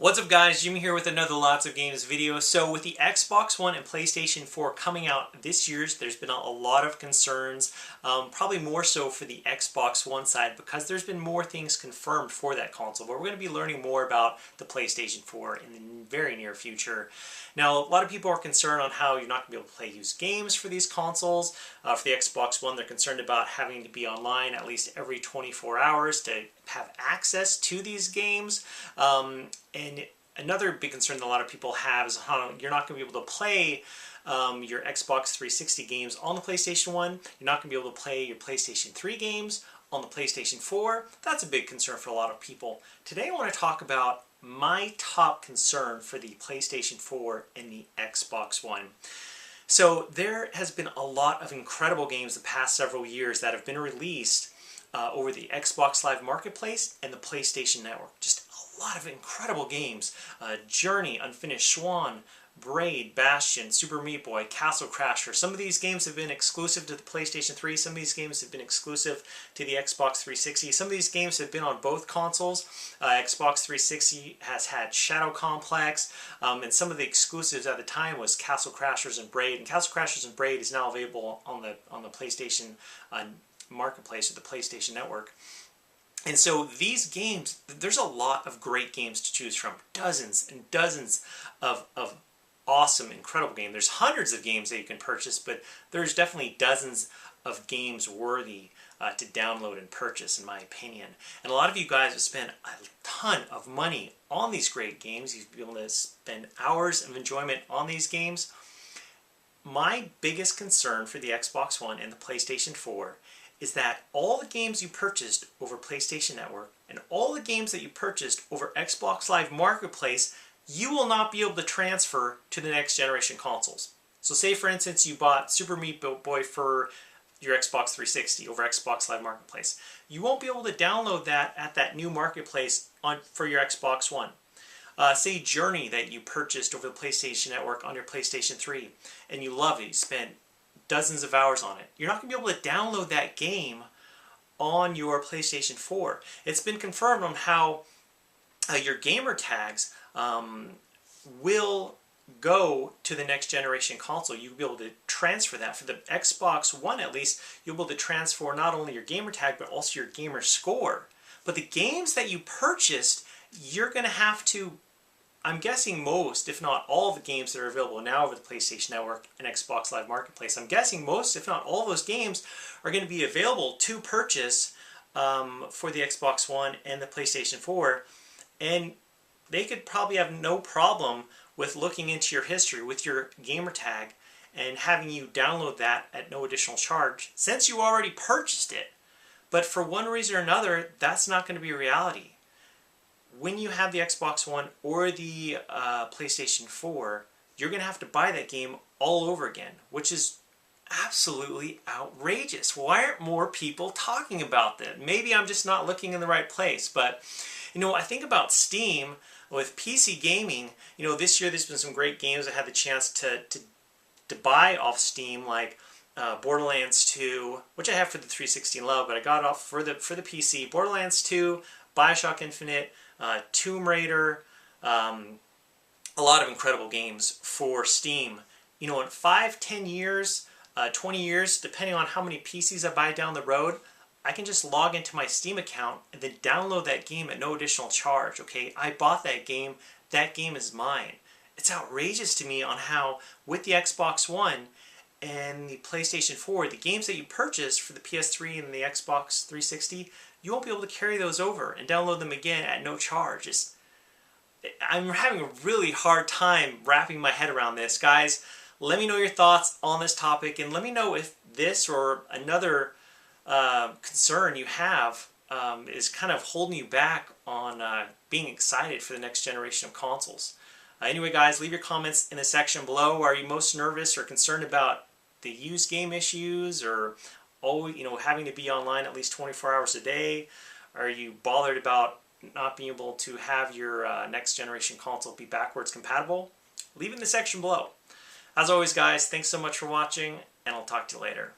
What's up guys, Jimmy here with another Lots of Games video. So with the Xbox One and PlayStation 4 coming out this year, there's been a lot of concerns, probably more so for the Xbox One side because there's been more things confirmed for that console. But we're going to be learning more about the PlayStation 4 in the very near future. Now, a lot of people are concerned on how you're not going to be able to play used games for these consoles. For the Xbox One, they're concerned about having to be online at least every 24 hours to have access to these games. And another big concern that a lot of people have is how you're not going to be able to play your Xbox 360 games on the PlayStation 1. You're not going to be able to play your PlayStation 3 games on the PlayStation 4. That's a big concern for a lot of people. Today I want to talk about my top concern for the PlayStation 4 and the Xbox One. So there has been a lot of incredible games the past several years that have been released over the Xbox Live Marketplace and the PlayStation Network. Just a lot of incredible games. Journey, Unfinished Swan, Braid, Bastion, Super Meat Boy, Castle Crasher. Some of these games have been exclusive to the PlayStation 3. Some of these games have been exclusive to the Xbox 360. Some of these games have been on both consoles. Xbox 360 has had Shadow Complex, and some of the exclusives at the time was Castle Crashers and Braid. And Castle Crashers and Braid is now available on the PlayStation Marketplace or the PlayStation Network. And so these games, there's a lot of great games to choose from. Dozens and dozens of awesome, incredible games. There's hundreds of games that you can purchase, but there's definitely dozens of games worthy to download and purchase, in my opinion. And a lot of you guys have spent a ton of money on these great games. You've been able to spend hours of enjoyment on these games. My biggest concern for the Xbox One and the PlayStation 4 is that all the games you purchased over PlayStation Network and all the games that you purchased over Xbox Live Marketplace, you will not be able to transfer to the next generation consoles. So say for instance you bought Super Meat Boy for your Xbox 360 over Xbox Live Marketplace. You won't be able to download that at that new marketplace for your Xbox One. Say Journey that you purchased over the PlayStation Network on your PlayStation 3 and you love it, you spent dozens of hours on it. You're not going to be able to download that game on your PlayStation 4. It's been confirmed on how your gamer tags will go to the next generation console. You'll be able to transfer that. For the Xbox One at least, you'll be able to transfer not only your gamer tag but also your gamer score. But the games that you purchased, you're going to have to, I'm guessing most, if not all, of the games that are available now over the PlayStation Network and Xbox Live Marketplace, I'm guessing most, if not all, of those games are going to be available to purchase for the Xbox One and the PlayStation 4. And they could probably have no problem with looking into your history with your gamer tag and having you download that at no additional charge since you already purchased it. But for one reason or another, that's not going to be a reality. When you have the Xbox One or the PlayStation 4, you're going to have to buy that game all over again, which is absolutely outrageous. Why aren't more people talking about that? Maybe I'm just not looking in the right place, but you know, I think about Steam with PC gaming. You know, this year there's been some great games I had the chance to buy off Steam, like Borderlands 2, which I have for the 360 and love, but I got off for the PC. Borderlands 2, BioShock Infinite, Tomb Raider, a lot of incredible games for Steam. You know, in 5, 10 years, 20 years, depending on how many PCs I buy down the road, I can just log into my Steam account and then download that game at no additional charge, okay? I bought that game is mine. It's outrageous to me on how, with the Xbox One and the PlayStation 4, the games that you purchased for the PS3 and the Xbox 360, you won't be able to carry those over and download them again at no charge. I'm having a really hard time wrapping my head around this. Guys, let me know your thoughts on this topic, and let me know if this or another concern you have is kind of holding you back on being excited for the next generation of consoles. Anyway guys, leave your comments in the section below. Are you most nervous or concerned about the used game issues, or having to be online at least 24 hours a day? Are you bothered about not being able to have your next generation console be backwards compatible? Leave it in the section below. As always guys, thanks so much for watching, and I'll talk to you later.